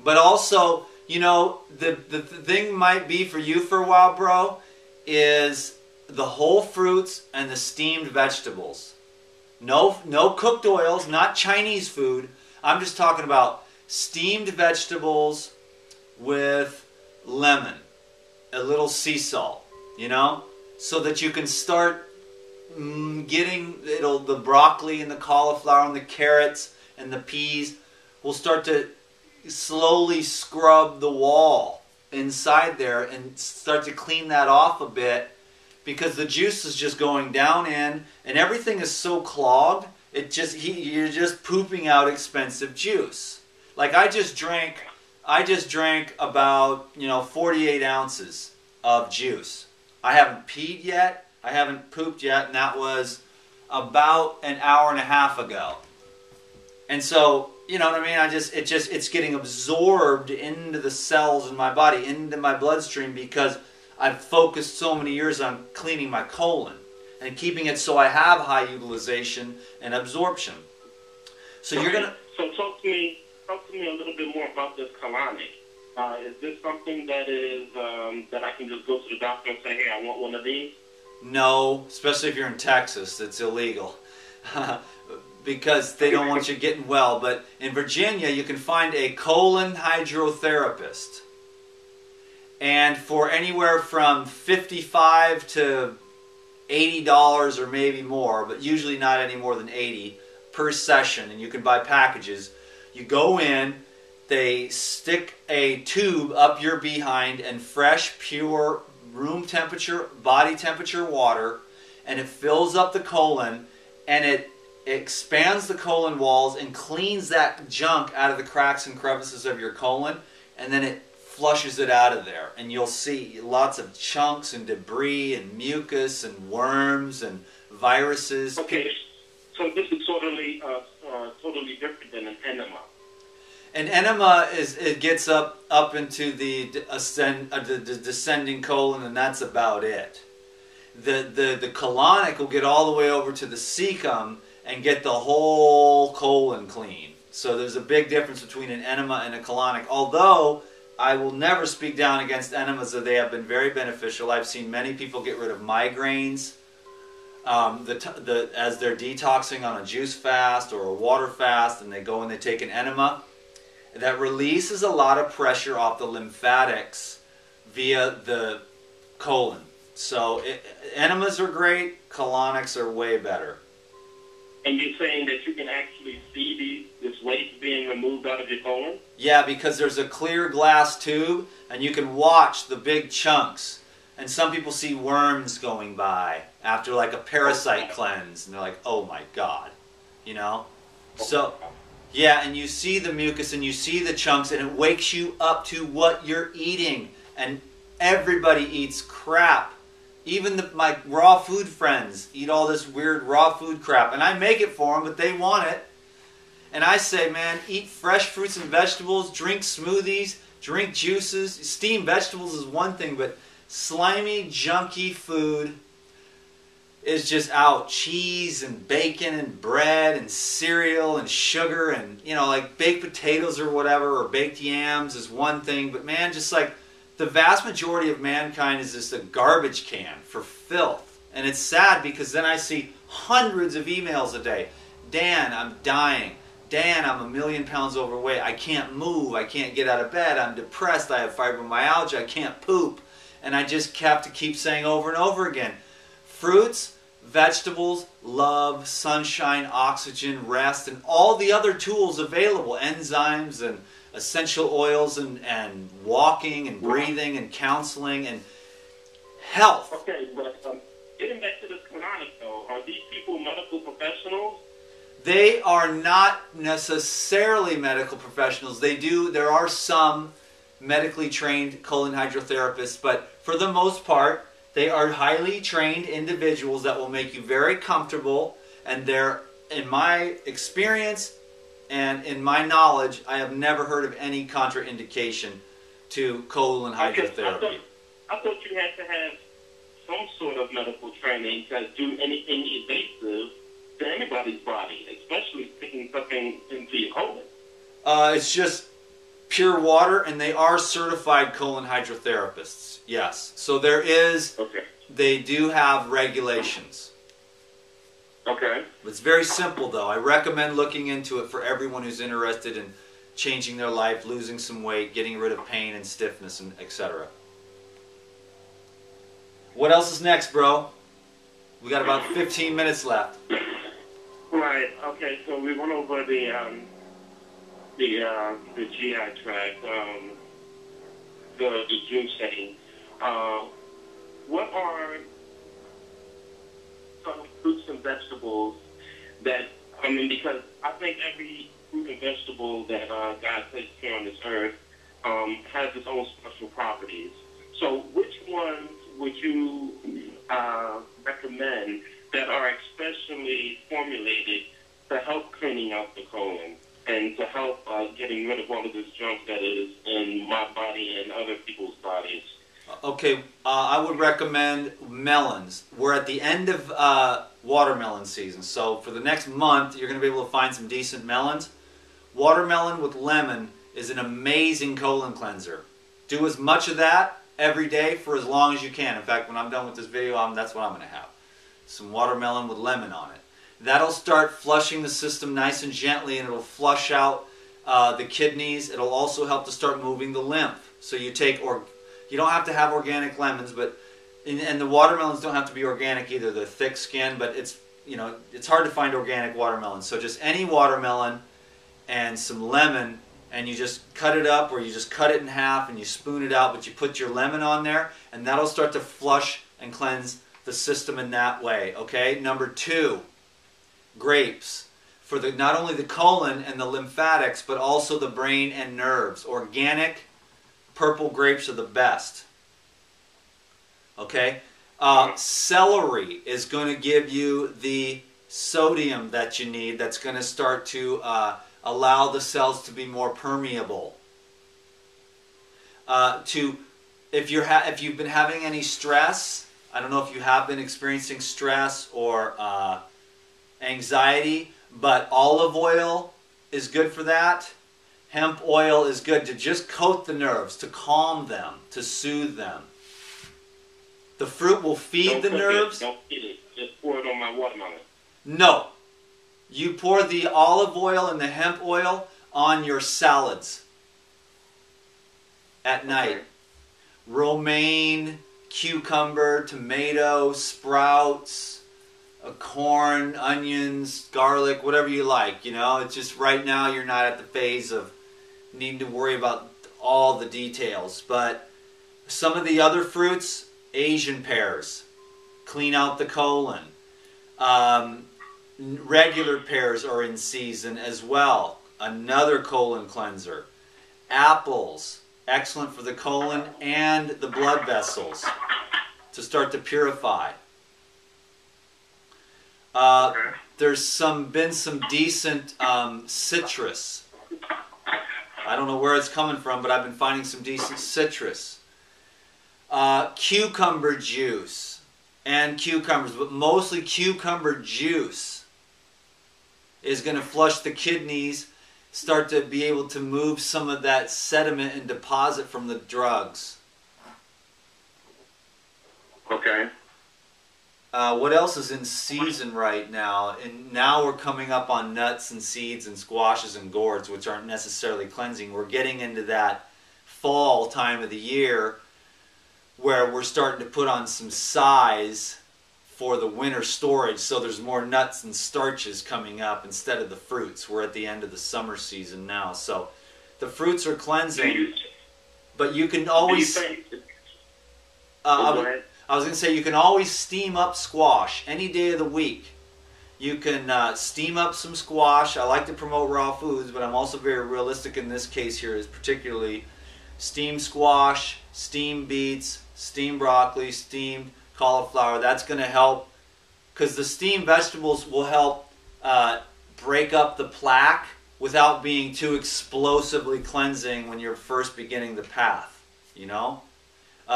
But also, the thing might be for you for a while, bro, is the whole fruits and the steamed vegetables. No cooked oils, not Chinese food. I'm just talking about steamed vegetables with lemon, a little sea salt, so that you can start getting the broccoli and the cauliflower and the carrots and the peas will start to slowly scrub the wall inside there and start to clean that off a bit, because the juice is just going down in and everything is so clogged, you're just pooping out expensive juice. Like I just drank about 48 ounces of juice. I haven't peed yet, I haven't pooped yet, and that was about an hour and a half ago. And so, you know what I mean? It's getting absorbed into the cells in my body, into my bloodstream, because I've focused so many years on cleaning my colon and keeping it so I have high utilization and absorption. So okay. You're gonna. So talk to me a little bit more about this colonic. Is this something that is that I can just go to the doctor and say, hey, I want one of these? No, especially if you're in Texas, it's illegal. Because they don't want you getting well. But in Virginia, you can find a colon hydrotherapist. And for anywhere from $55 to $80 or maybe more, but usually not any more than $80 per session, and you can buy packages. You go in, they stick a tube up your behind and fresh, pure, room temperature, body temperature water, and it fills up the colon, and it expands the colon walls and cleans that junk out of the cracks and crevices of your colon, and then it flushes it out of there, and you'll see lots of chunks and debris and mucus and worms and viruses. Okay, so this is totally different than an enema. An enema it gets up into the descending colon, and that's about it. The colonic will get all the way over to the cecum and get the whole colon clean. So there's a big difference between an enema and a colonic. Although I will never speak down against enemas, that they have been very beneficial. I've seen many people get rid of migraines as they're detoxing on a juice fast or a water fast, and they go and they take an enema. That releases a lot of pressure off the lymphatics via the colon. So enemas are great, colonics are way better. And you're saying that you can actually see this waste being removed out of your colon? Yeah, because there's a clear glass tube and you can watch the big chunks. And some people see worms going by after like a parasite cleanse and they're like, oh my God, you know? So, yeah, and you see the mucus and you see the chunks and it wakes you up to what you're eating. And everybody eats crap. Even my raw food friends eat all this weird raw food crap. And I make it for them, but they want it. And I say, man, eat fresh fruits and vegetables, drink smoothies, drink juices. Steamed vegetables is one thing, but slimy, junky food is just out. Cheese and bacon and bread and cereal and sugar and, you know, like baked potatoes or whatever, or baked yams is one thing. But man, just like the vast majority of mankind is just a garbage can for filth. And it's sad because then I see hundreds of emails a day. Dan, I'm dying. Dan, I'm 1,000,000 pounds overweight. I can't move. I can't get out of bed. I'm depressed. I have fibromyalgia. I can't poop. And I just have to keep saying over and over again, fruits, vegetables, love, sunshine, oxygen, rest, and all the other tools available, enzymes and essential oils and walking and breathing and counseling and health. Okay, but getting back to this colonic though, are these people medical professionals? They are not necessarily medical professionals. There are some medically trained colon hydrotherapists, but for the most part, they are highly trained individuals that will make you very comfortable, and they're, in my experience and in my knowledge, I have never heard of any contraindication to colon hydrotherapy. I thought you had to have some sort of medical training to do anything invasive to anybody's body, especially sticking something into your colon. It's just pure water, and they are certified colon hydrotherapists. Yes. So they do have regulations. Okay. It's very simple, though. I recommend looking into it for everyone who's interested in changing their life, losing some weight, getting rid of pain and stiffness, and etc. What else is next, bro? We got about 15 minutes left. Right. Okay. So we went over the GI tract, the juicing. What are some fruits and vegetables that, I mean, because I think every fruit and vegetable that God placed here on this earth has its own special properties. So which ones would you recommend that are especially formulated to help cleaning out the colon and to help getting rid of all of this junk that is in my body and other people's bodies? Okay, I would recommend melons. We're at the end of watermelon season, so for the next month you're going to be able to find some decent melons. Watermelon with lemon is an amazing colon cleanser. Do as much of that every day for as long as you can. In fact, when I'm done with this video, that's what I'm going to have. Some watermelon with lemon on it. That'll start flushing the system nice and gently, and it'll flush out the kidneys. It'll also help to start moving the lymph. So you don't have to have organic lemons, but and the watermelons don't have to be organic either. They're thick skinned, but it's hard to find organic watermelons. So just any watermelon and some lemon, and you just cut it up, or you just cut it in half and you spoon it out, but you put your lemon on there, and that'll start to flush and cleanse the system in that way. Okay. Number 2, grapes. For not only the colon and the lymphatics, but also the brain and nerves. Organic purple grapes are the best. Okay? Celery is going to give you the sodium that you need. That's going to start to allow the cells to be more permeable. If you've been having any stress, I don't know if you have been experiencing stress or anxiety, but olive oil is good for that. Hemp oil is good to just coat the nerves, to calm them, to soothe them. The fruit will feed the nerves. Don't eat it. Just pour it on my watermelon. No. You pour the olive oil and the hemp oil on your salads at night. Okay. Romaine, cucumber, tomato, sprouts, corn, onions, garlic, whatever you like. You know, it's just right now you're not at the phase of needing to worry about all the details. But some of the other fruits, Asian pears, clean out the colon. Regular pears are in season as well. Another colon cleanser. Apples, excellent for the colon and the blood vessels to start to purify. There's been some decent citrus. I don't know where it's coming from, but I've been finding some decent citrus. Cucumber juice and cucumbers, but mostly cucumber juice is going to flush the kidneys, start to be able to move some of that sediment and deposit from the drugs. Okay. What else is in season right now? And now we're coming up on nuts and seeds and squashes and gourds, which aren't necessarily cleansing. We're getting into that fall time of the year where we're starting to put on some size for the winter storage, so there's more nuts and starches coming up instead of the fruits. We're at the end of the summer season now, so the fruits are cleansing, but you can always... I was going to say, you can always steam up squash any day of the week. You can steam up some squash. I like to promote raw foods, but I'm also very realistic in this case here, is particularly steamed squash, steamed beets, steamed broccoli, steamed cauliflower. That's going to help, because the steamed vegetables will help break up the plaque without being too explosively cleansing when you're first beginning the path, you know?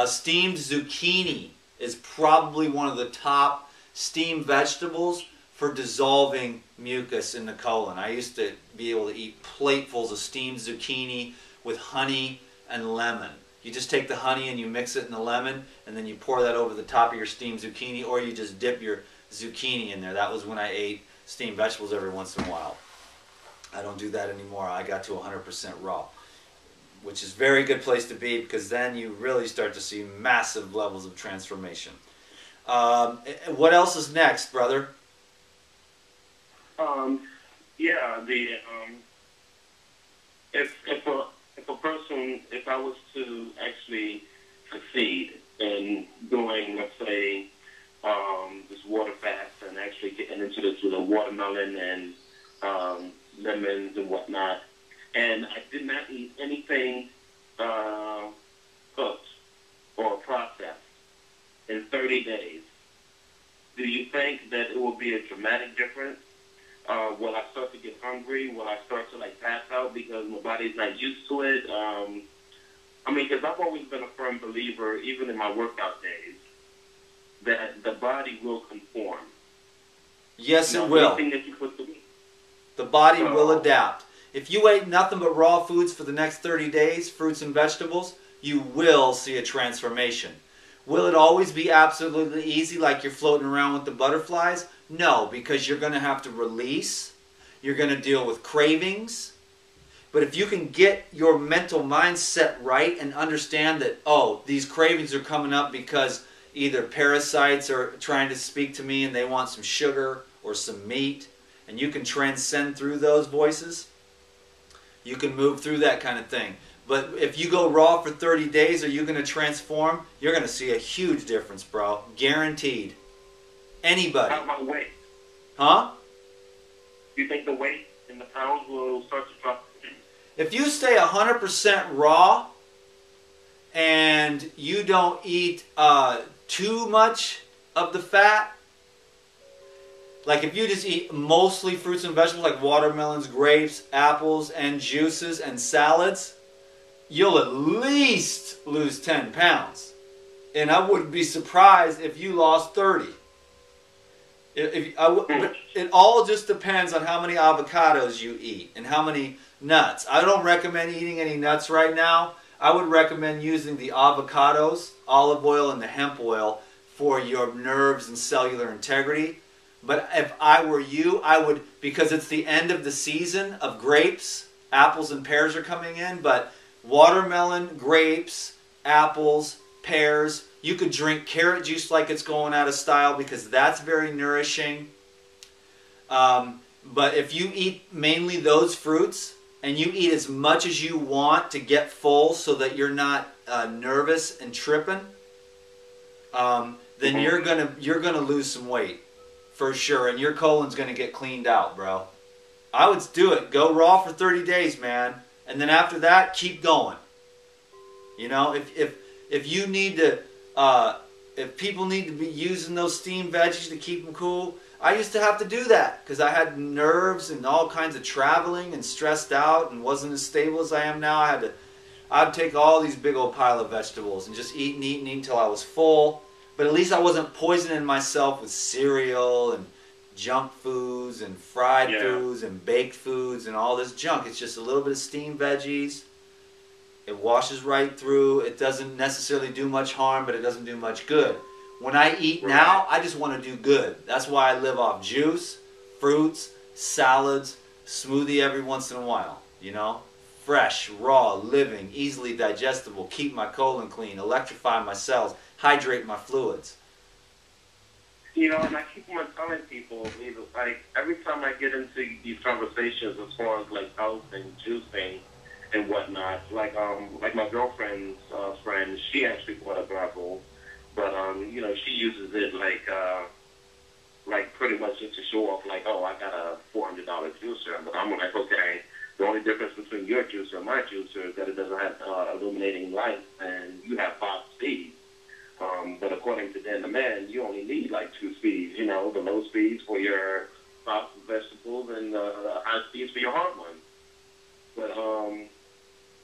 Steamed zucchini is probably one of the top steamed vegetables for dissolving mucus in the colon. I used to be able to eat platefuls of steamed zucchini with honey and lemon. You just take the honey and you mix it in the lemon, and then you pour that over the top of your steamed zucchini, or you just dip your zucchini in there. That was when I ate steamed vegetables every once in a while. I don't do that anymore. I got to 100% raw, which is a very good place to be, because then you really start to see massive levels of transformation. What else is next, brother? If I was to actually succeed in doing, let's say, this water fast and actually getting into this with a watermelon and lemons and whatnot, and I did not eat anything cooked or processed in 30 days, do you think that it will be a dramatic difference? Will I start to get hungry? Will I start to pass out because my body's not used to it? Because I've always been a firm believer, even in my workout days, that the body will conform. Yes, it will. Anything that you put to me. The body will adapt. If you ate nothing but raw foods for the next 30 days, fruits and vegetables, you will see a transformation. Will it always be absolutely easy like you're floating around with the butterflies? No, because you're going to have to release. You're going to deal with cravings. But if you can get your mental mindset right and understand that, oh, these cravings are coming up because either parasites are trying to speak to me and they want some sugar or some meat, and you can transcend through those voices, you can move through that kind of thing. But if you go raw for 30 days, are you going to transform? You're going to see a huge difference, bro. Guaranteed. Anybody. How about weight? Huh? Do you think the weight in the pounds will start to drop? If you stay 100% raw and you don't eat too much of the fat, like if you just eat mostly fruits and vegetables like watermelons, grapes, apples, and juices and salads, you'll at least lose 10 pounds. And I wouldn't be surprised if you lost 30. It all just depends on how many avocados you eat and how many nuts. I don't recommend eating any nuts right now. I would recommend using the avocados, olive oil, and the hemp oil for your nerves and cellular integrity. But if I were you, I would, because it's the end of the season of grapes, apples and pears are coming in, but watermelon, grapes, apples, pears, You could drink carrot juice like it's going out of style because that's very nourishing. But if you eat mainly those fruits and you eat as much as you want to get full so that you're not nervous and tripping, then you're gonna lose some weight for sure, and your colon's gonna get cleaned out, bro. I would do it. Go raw for 30 days, man, and then after that, keep going. You know, if you need to, if people need to be using those steamed veggies to keep them cool, I used to have to do that because I had nerves and all kinds of traveling and stressed out and wasn't as stable as I am now. I'd take all these big old pile of vegetables and just eat and eat and eat until I was full. But at least I wasn't poisoning myself with cereal and junk foods and fried foods and baked foods and all this junk. It's just a little bit of steamed veggies. It washes right through. It doesn't necessarily do much harm, but it doesn't do much good. When I eat now, I just want to do good. That's why I live off juice, fruits, salads, smoothie every once in a while, you know? Fresh, raw, living, easily digestible, keep my colon clean, electrify my cells, hydrate my fluids. You know, and I keep on telling people, like, every time I get into these conversations as far as, like, health and juicing and whatnot, like my girlfriend's friend, she actually bought a gravel, but, you know, she uses it, like pretty much just to show off, like, oh, I got a $400 juicer, but I'm like, okay, the only difference between your juicer and my juicer is that it doesn't have illuminating lights, and you have 5 speeds. But according to Dan the Man, you only need like 2 speeds, you know, the low speeds for your crops and vegetables and the high speeds for your hard ones. But,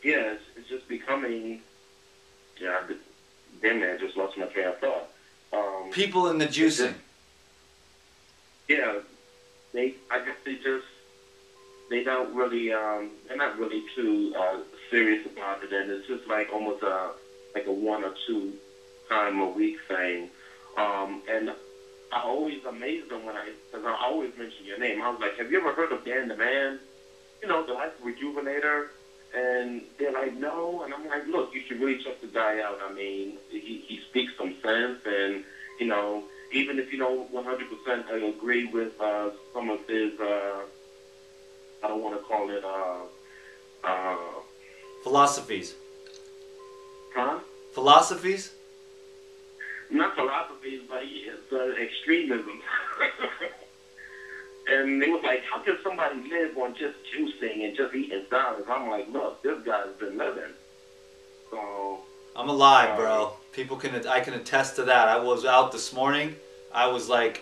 yeah, it's just becoming, Dan Man just lost my train of thought. People in the juicing. I guess they don't really, they're not really too serious about it, and it's just like almost like a 1 or 2 time a week thing. And I always amaze them because I always mention your name. I was like, have you ever heard of Dan the Man? You know, the Life Rejuvenator? And they're like, no. And I'm like, look, you should really check the guy out. I mean, he speaks some sense, and, you know, even if you don't 100% agree with some of his, I don't want to call it, philosophies. Huh? Philosophies? Not philosophies, but it's extremism. And they was like, how can somebody live on just juicing and just eating salads? I'm like, look, this guy's been living. So I'm alive, bro. I can attest to that. I was out this morning. I was a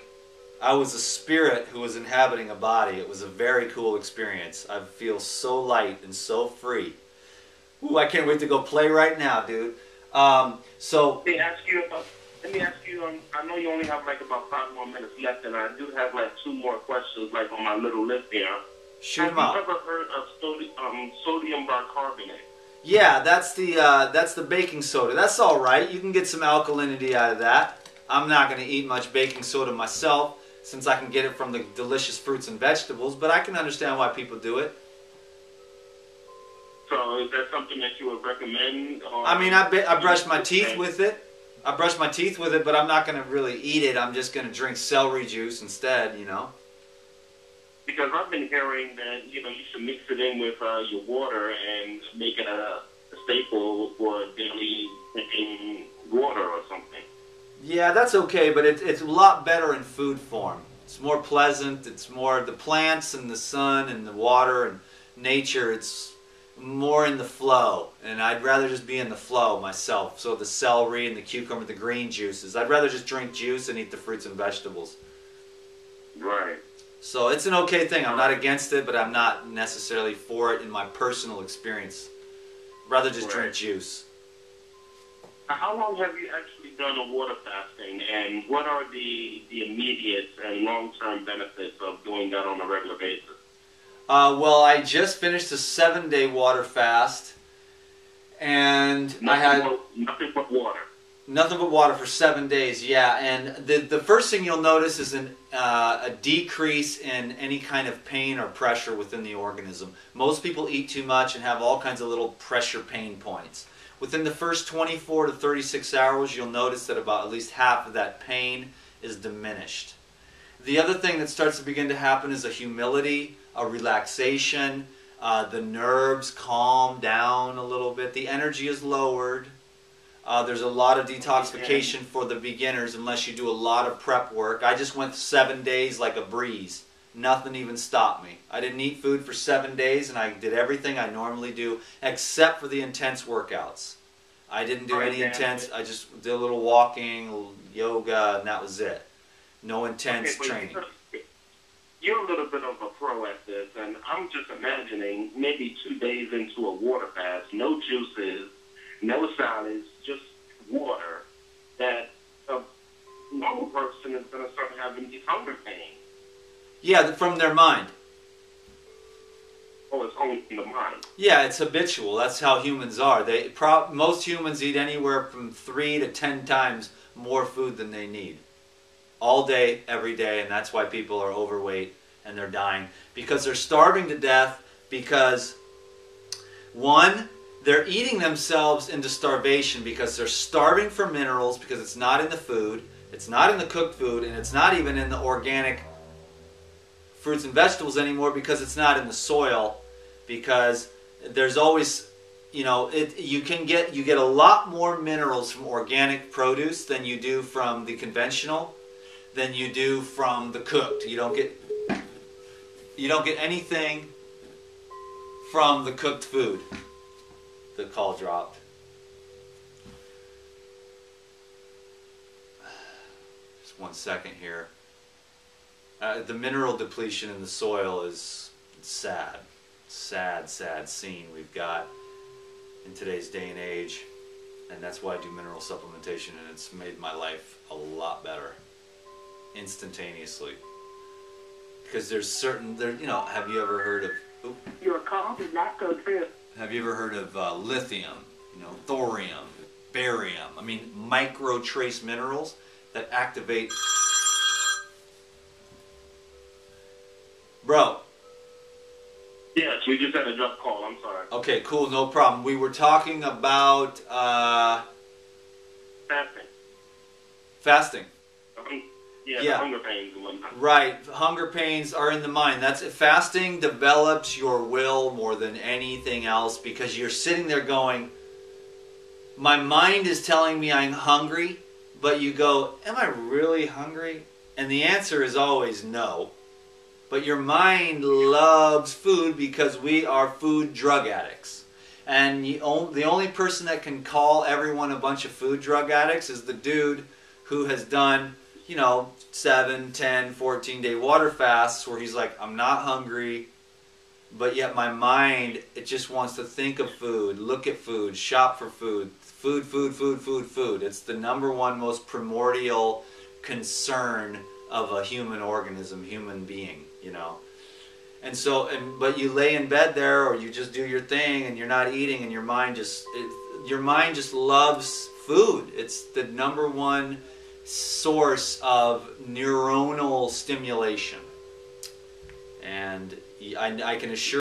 spirit who was inhabiting a body. It was a very cool experience. I feel so light and so free. Ooh, I can't wait to go play right now, dude. So let me ask you, I know you only have like about 5 more minutes left, and I do have like 2 more questions like on my little list here. Shoot 'em out. Have you ever heard of sodium bicarbonate? Yeah, that's the baking soda. That's all right. You can get some alkalinity out of that. I'm not going to eat much baking soda myself since I can get it from the delicious fruits and vegetables, but I can understand why people do it. So is that something that you would recommend? I mean, I brush my teeth with it. I brush my teeth with it, but I'm not going to really eat it. I'm just going to drink celery juice instead, you know. Because I've been hearing that, you know, you should mix it in with your water and make it a staple for daily drinking water or something. Yeah, that's okay, but it's a lot better in food form. It's more pleasant. It's more the plants and the sun and the water and nature. It's more in the flow, and I'd rather just be in the flow myself. So the celery and the cucumber, the green juices. I'd rather just drink juice and eat the fruits and vegetables. Right. So it's an okay thing. I'm not against it, but I'm not necessarily for it in my personal experience. I'd rather just drink juice. How long have you actually done a water fasting, and what are the immediate and long-term benefits of doing that on a regular basis? Well, I just finished a 7-day water fast, and I had nothing but water. Nothing but water for 7 days, yeah. And the first thing you'll notice is a decrease in any kind of pain or pressure within the organism. Most people eat too much and have all kinds of little pressure pain points. within the first 24 to 36 hours, you'll notice that about at least half of that pain is diminished. The other thing that starts to begin to happen is a humility, a relaxation. The nerves calm down a little bit. The energy is lowered. There's a lot of detoxification for the beginners unless you do a lot of prep work. I just went 7 days like a breeze. Nothing even stopped me. I didn't eat food for 7 days, and I did everything I normally do except for the intense workouts. I didn't do any intense. I just did a little walking, a little yoga, and that was it. No intense training. You're a little bit of a pro at this, and I'm just imagining maybe 2 days into a water fast, no juices, no salads, just water, that a normal person is going to start having these hunger pains. Yeah, from their mind. Oh, it's only in the mind. Yeah, it's habitual. That's how humans are. Most humans eat anywhere from 3 to 10 times more food than they need. All day, every day, and that's why people are overweight and they're dying. Because they're starving to death because, one, they're eating themselves into starvation because they're starving for minerals because it's not in the food, it's not in the cooked food, and it's not even in the organic fruits and vegetables anymore because it's not in the soil, because there's always, you get a lot more minerals from organic produce than you do from the conventional, than you do from the cooked. You don't get anything from the cooked food. The call dropped. Just 1 second here. The mineral depletion in the soil is sad. Sad scene we've got in today's day and age. And that's why I do mineral supplementation, and it's made my life a lot better. Instantaneously. Because there's have you ever heard of... Your call did not go through. Have you ever heard of lithium, thorium, barium? I mean, micro trace minerals that activate... Bro. Yes, we just had a drop call. I'm sorry. Okay, cool, no problem. We were talking about... Fasting. Fasting. Yeah, Yeah. the hunger pains and whatnot. Right, hunger pains are in the mind. Fasting develops your will more than anything else because you're sitting there going, my mind is telling me I'm hungry, but you go, am I really hungry? And the answer is always no. But your mind loves food because we are food drug addicts. And the only person that can call everyone a bunch of food drug addicts is the dude who has done 7, 10, 14-day water fasts where he's like, I'm not hungry, but yet my mind, it just wants to think of food, look at food, shop for food, food. It's the number one most primordial concern of a human organism, human being, And so, but you lay in bed there or you just do your thing and you're not eating and your mind just loves food. It's the number one source of neuronal stimulation, and I can assure